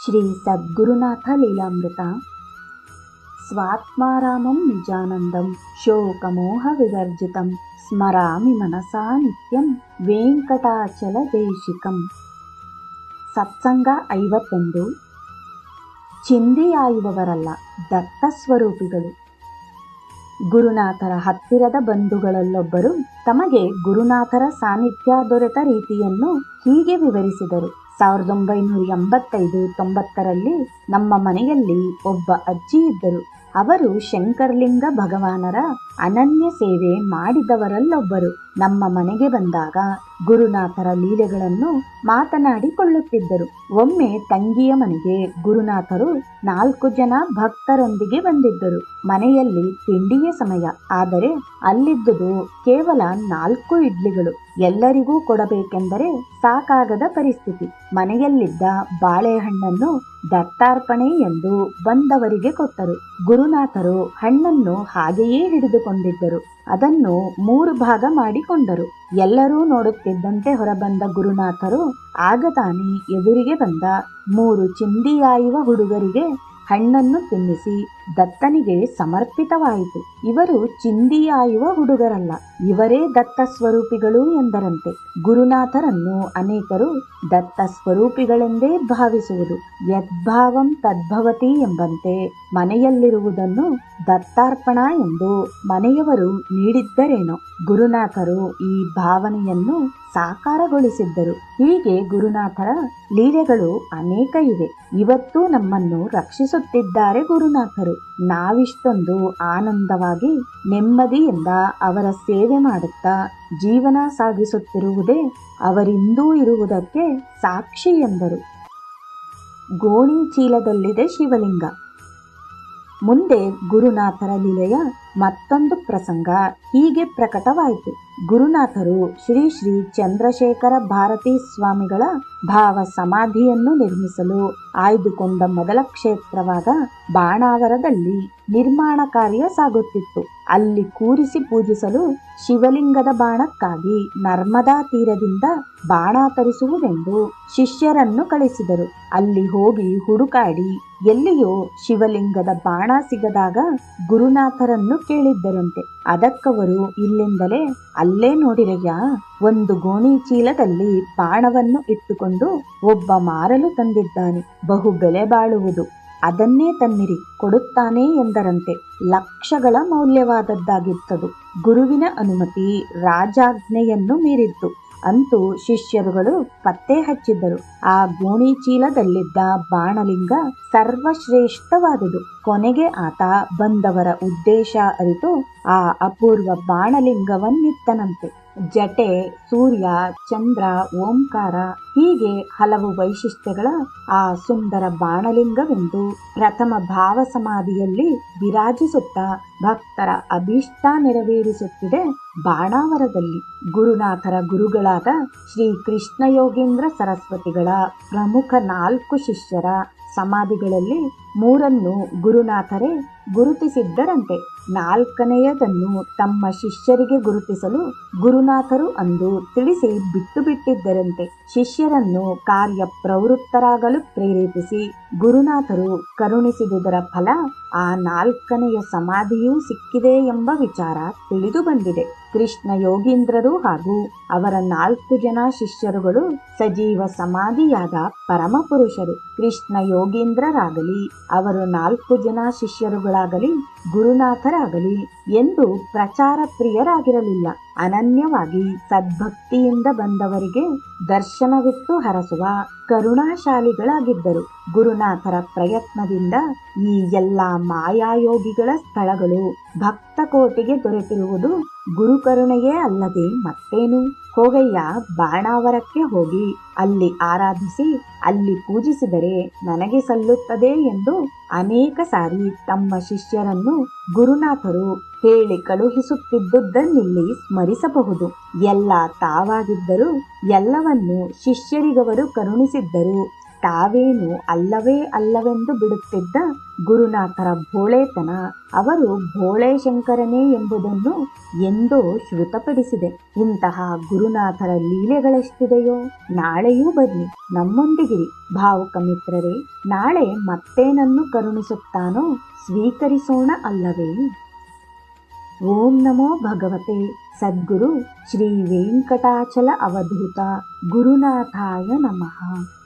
ಶ್ರೀ ಸದ್ಗುರುನಾಥ ಲೀಲಾಮೃತ. ಸ್ವಾತ್ಮಾರಾಮಂ ನಿಜಾನಂದಂ ಶೋಕಮೋಹ ವಿವರ್ಜಿತಂ ಸ್ಮರಾಮಿ ಮನಸಾ ನಿತ್ಯಂ ವೆಂಕಟಾಚಲ ದೇಶಿಕಂ. ಸತ್ಸಂಗ 51. ಚಿಂದಿಯಾಯುವವರಲ್ಲ, ದತ್ತ ಸ್ವರೂಪಿಗಳು. ಗುರುನಾಥರ ಹತ್ತಿರದ ಬಂಧುಗಳಲ್ಲೊಬ್ಬರು ತಮಗೆ ಗುರುನಾಥರ ಸಾನ್ನಿಧ್ಯ ದೊರೆತ ರೀತಿಯನ್ನು ಹೀಗೆ ವಿವರಿಸಿದರು. 1985-90ರಲ್ಲಿ ನಮ್ಮ ಮನೆಯಲ್ಲಿ ಒಬ್ಬ ಅಜ್ಜಿ ಇದ್ದರು. ಅವರು ಶಂಕರಲಿಂಗ ಭಗವಾನರ ಅನನ್ಯ ಸೇವೆ ಮಾಡಿದವರಲ್ಲೊಬ್ಬರು. ನಮ್ಮ ಮನೆಗೆ ಬಂದಾಗ ಗುರುನಾಥರ ಲೀಲೆಗಳನ್ನು ಮಾತನಾಡಿಕೊಳ್ಳುತ್ತಿದ್ದರು. ಒಮ್ಮೆ ತಂಗಿಯ ಮನೆಗೆ ಗುರುನಾಥರು 4 ಜನ ಭಕ್ತರೊಂದಿಗೆ ಬಂದಿದ್ದರು. ಮನೆಯಲ್ಲಿ ತಿಂಡಿಯ ಸಮಯ, ಆದರೆ ಅಲ್ಲಿದ್ದುದು ಕೇವಲ 4 ಇಡ್ಲಿಗಳು. ಎಲ್ಲರಿಗೂ ಕೊಡಬೇಕೆಂದರೆ ಸಾಕಾಗದ ಪರಿಸ್ಥಿತಿ. ಮನೆಯಲ್ಲಿದ್ದ ಬಾಳೆಹಣ್ಣನ್ನು ದತ್ತಾರ್ಪಣೆ ಎಂದು ಬಂದವರಿಗೆ ಕೊಟ್ಟರು. ಗುರುನಾಥರು ಹಣ್ಣನ್ನು ಹಾಗೆಯೇ ಹಿಡಿದುಕೊಂಡಿದ್ದರು. ಅದನ್ನು 3 ಭಾಗ ಮಾಡಿಕೊಂಡರು. ಎಲ್ಲರೂ ನೋಡುತ್ತಿದ್ದಂತೆ ಹೊರಬಂದ ಗುರುನಾಥರು ಆಗ ತಾನೇ ಎದುರಿಗೆ ಬಂದ 3 ಚಿಂದಿಯಾಯುವ ಹುಡುಗರಿಗೆ ಹಣ್ಣನ್ನು ತಿನ್ನಿಸಿ ದತ್ತನಿಗೆ ಸಮರ್ಪಿತವಾಯಿತು. ಇವರು ಚಿಂದಿಯಾಯುವ ಹುಡುಗರಲ್ಲ, ಇವರೇ ದತ್ತ ಸ್ವರೂಪಿಗಳು ಎಂದರಂತೆ. ಗುರುನಾಥರನ್ನು ಅನೇಕರು ದತ್ತ ಸ್ವರೂಪಿಗಳೆಂದೇ ಭಾವಿಸುವುದು. ಯದ್ಭಾವಂ ತದ್ಭವತಿ ಎಂಬಂತೆ ಮನೆಯಲ್ಲಿರುವುದನ್ನು ದತ್ತಾರ್ಪಣ ಎಂದು ಮನೆಯವರು ನೀಡಿದ್ದರೇನೋ. ಗುರುನಾಥರು ಈ ಭಾವನೆಯನ್ನು ಸಾಕಾರಗೊಳಿಸಿದ್ದರು. ಹೀಗೆ ಗುರುನಾಥರ ಲೀಲೆಗಳು ಅನೇಕ ಇವೆ. ಇವತ್ತು ನಮ್ಮನ್ನು ರಕ್ಷಿಸುತ್ತಿದ್ದಾರೆ ಗುರುನಾಥರು. ನಾವಿಷ್ಟೊಂದು ಆನಂದವಾಗಿ ನೆಮ್ಮದಿಯಿಂದ ಅವರ ಸೇವೆ ಮಾಡುತ್ತಾ ಜೀವನ ಸಾಗಿಸುತ್ತಿರುವುದೇ ಅವರಿಂದೂ ಇರುವುದಕ್ಕೆ ಸಾಕ್ಷಿ ಎಂದರು. ಗೋಣಿ ಚೀಲದಲ್ಲಿದೆ ಶಿವಲಿಂಗ. ಮುಂದೆ ಗುರುನಾಥರ ಲೀಲೆಯ ಮತ್ತೊಂದು ಪ್ರಸಂಗ ಹೀಗೆ ಪ್ರಕಟವಾಯಿತು. ಗುರುನಾಥರು ಶ್ರೀ ಶ್ರೀ ಚಂದ್ರಶೇಖರ ಭಾರತೀ ಸ್ವಾಮಿಗಳ ಭಾವ ಸಮಾಧಿಯನ್ನು ನಿರ್ಮಿಸಲು ಆಯ್ದುಕೊಂಡ ಮೊದಲ ಕ್ಷೇತ್ರವಾದ ಬಾಣಾವರದಲ್ಲಿ ನಿರ್ಮಾಣ ಕಾರ್ಯ ಸಾಗುತ್ತಿತ್ತು. ಅಲ್ಲಿ ಕೂರಿಸಿ ಪೂಜಿಸಲು ಶಿವಲಿಂಗದ ಬಾಣಕ್ಕಾಗಿ ನರ್ಮದಾ ತೀರದಿಂದ ಬಾಣ ತರಿಸುವುದೆಂದು ಶಿಷ್ಯರನ್ನು ಕಳಿಸಿದರು. ಅಲ್ಲಿ ಹೋಗಿ ಹುಡುಕಾಡಿ ಎಲ್ಲಿಯೋ ಶಿವಲಿಂಗದ ಬಾಣ ಸಿಗದಾಗ ಗುರುನಾಥರನ್ನು ಕೇಳಿದ್ದರಂತೆ. ಅದಕ್ಕವರು, ಇಲ್ಲಿಂದಲೇ ಅಲ್ಲೇ ನೋಡಿರಯ್ಯ, ಒಂದು ಗೋಣಿ ಚೀಲದಲ್ಲಿ ಬಾಣವನ್ನು ಇಟ್ಟುಕೊಂಡು ಒಬ್ಬ ಮಾರಲು ತಂದಿದ್ದಾನೆ, ಬಹು ಬೆಲೆ ಬಾಳುವುದು, ಅದನ್ನೇ ತನ್ನಿರಿ, ಕೊಡುತ್ತಾನೆ ಎಂದರಂತೆ. ಲಕ್ಷಗಳ ಮೌಲ್ಯವಾದದ್ದಾಗಿತ್ತದು. ಗುರುವಿನ ಅನುಮತಿ ರಾಜಾಜ್ಞೆಯನ್ನು ಮೀರಿತ್ತು. ಅಂತೂ ಶಿಷ್ಯರುಗಳು ಪತ್ತೆ ಹಚ್ಚಿದ್ದರು. ಆ ಗೋಣಿ ಚೀಲದಲ್ಲಿದ್ದ ಬಾಣಲಿಂಗ ಸರ್ವಶ್ರೇಷ್ಠವಾದುದು. ಕೊನೆಗೆ ಆತ ಬಂದವರ ಉದ್ದೇಶ ಅರಿತು ಆ ಅಪೂರ್ವ ಬಾಣಲಿಂಗವನ್ನಿತ್ತನಂತೆ. ಜಟೆ, ಸೂರ್ಯ, ಚಂದ್ರ, ಓಂಕಾರ ಹೀಗೆ ಹಲವು ವೈಶಿಷ್ಟ್ಯಗಳ ಆ ಸುಂದರ ಬಾಣಲಿಂಗವೆಂದು ಪ್ರಥಮ ಭಾವ ಸಮಾಧಿಯಲ್ಲಿ ವಿರಾಜಿಸುತ್ತಾ ಭಕ್ತರ ಅಭೀಷ್ಟ ನೆರವೇರಿಸುತ್ತಿದೆ ಬಾಣಾವರದಲ್ಲಿ. ಗುರುನಾಥರ ಗುರುಗಳಾದ ಶ್ರೀ ಕೃಷ್ಣ ಯೋಗೀಂದ್ರ ಸರಸ್ವತಿಗಳ ಪ್ರಮುಖ 4 ಶಿಷ್ಯರ ಸಮಾಧಿಗಳಲ್ಲಿ 3 ಗುರುನಾಥರೇ ಗುರುತಿಸಿದ್ದರಂತೆ. 4ನೆಯದನ್ನು ತಮ್ಮ ಶಿಷ್ಯರಿಗೆ ಗುರುತಿಸಲು ಗುರುನಾಥರು ಅಂದು ತಿಳಿಸಿ ಬಿಟ್ಟು ಬಿಟ್ಟಿದ್ದರಂತೆ. ಶಿಷ್ಯರನ್ನು ಕಾರ್ಯ ಪ್ರವೃತ್ತರಾಗಲು ಪ್ರೇರೇಪಿಸಿ ಗುರುನಾಥರು ಕರುಣಿಸಿದುದರ ಫಲ ಆ 4ನೆಯ ಸಮಾಧಿಯೂ ಸಿಕ್ಕಿದೆ ಎಂಬ ವಿಚಾರ ತಿಳಿದು ಬಂದಿದೆ. ಕೃಷ್ಣ ಯೋಗೀಂದ್ರರು ಹಾಗೂ ಅವರ 4 ಜನ ಶಿಷ್ಯರುಗಳು ಸಜೀವ ಸಮಾಧಿಯಾದ ಪರಮ ಪುರುಷರು. ಕೃಷ್ಣ ಯೋಗೀಂದ್ರರಾಗಲಿ, ಅವರು 4 ಜನ ಶಿಷ್ಯರುಗಳಾಗಲಿ, ಗುರುನಾಥರಾಗಲಿ ಎಂದು ಪ್ರಚಾರ ಪ್ರಿಯರಾಗಿರಲಿಲ್ಲ. ಅನನ್ಯವಾಗಿ ಸದ್ಭಕ್ತಿಯಿಂದ ಬಂದವರಿಗೆ ದರ್ಶನವಿಟ್ಟು ಹರಸುವ ಕರುಣಾಶಾಲಿಗಳಾಗಿದ್ದರು. ಗುರುನಾಥರ ಪ್ರಯತ್ನದಿಂದ ಈ ಎಲ್ಲ ಮಾಯಾಯೋಗಿಗಳ ಸ್ಥಳಗಳು ಭಕ್ತಕೋಟಿಗೆ ದೊರೆತಿರುವುದು ಗುರುಕರುಣೆಯೇ ಅಲ್ಲದೆ ಮತ್ತೇನು? ಹೋಗಯ್ಯ, ಬಾಣಾವರಕ್ಕೆ ಹೋಗಿ ಅಲ್ಲಿ ಆರಾಧಿಸಿ ಅಲ್ಲಿ ಪೂಜಿಸಿದರೆ ನನಗೆ ಸಲ್ಲುತ್ತದೆ ಎಂದು ಅನೇಕ ಸಾರಿ ತಮ್ಮ ಶಿಷ್ಯರನ್ನು ಗುರುನಾಥರು ಹೇಳಿ ಕಳುಹಿಸುತ್ತಿದ್ದುದನ್ನಿಲ್ಲಿ ಸ್ಮರಿಸಬಹುದು. ಎಲ್ಲ ತಾವಾಗಿದ್ದರೂ ಎಲ್ಲವನ್ನು ಶಿಷ್ಯರಿಗವರು ಕರುಣಿಸಿದ್ದರು. ತಾವೇನು ಅಲ್ಲವೇ ಅಲ್ಲವೆಂದು ಬಿಡುತ್ತಿದ್ದ ಗುರುನಾಥರ ಭೋಳೆತನ ಅವರು ಭೋಳೆ ಶಂಕರನೇ ಎಂಬುದನ್ನು ಎಂದೋ ಶ್ರುತಪಡಿಸಿದೆ. ಇಂತಹ ಗುರುನಾಥರ ಲೀಲೆಗಳೆಷ್ಟಿದೆಯೋ. ನಾಳೆಯೂ ಬನ್ನಿ, ನಮ್ಮೊಂದಿಗಿರಿ. ಭಾವುಕ ಮಿತ್ರರೇ, ನಾಳೆ ಮತ್ತೇನನ್ನು ಕರುಣಿಸುತ್ತಾನೋ ಸ್ವೀಕರಿಸೋಣ ಅಲ್ಲವೇ. ಓಂ ನಮೋ ಭಗವತೆ ಸದ್ಗುರು ಶ್ರೀ ವೆಂಕಟಾಚಲ ಅವಧೂತ ಗುರುನಾಥಾಯ ನಮಃ.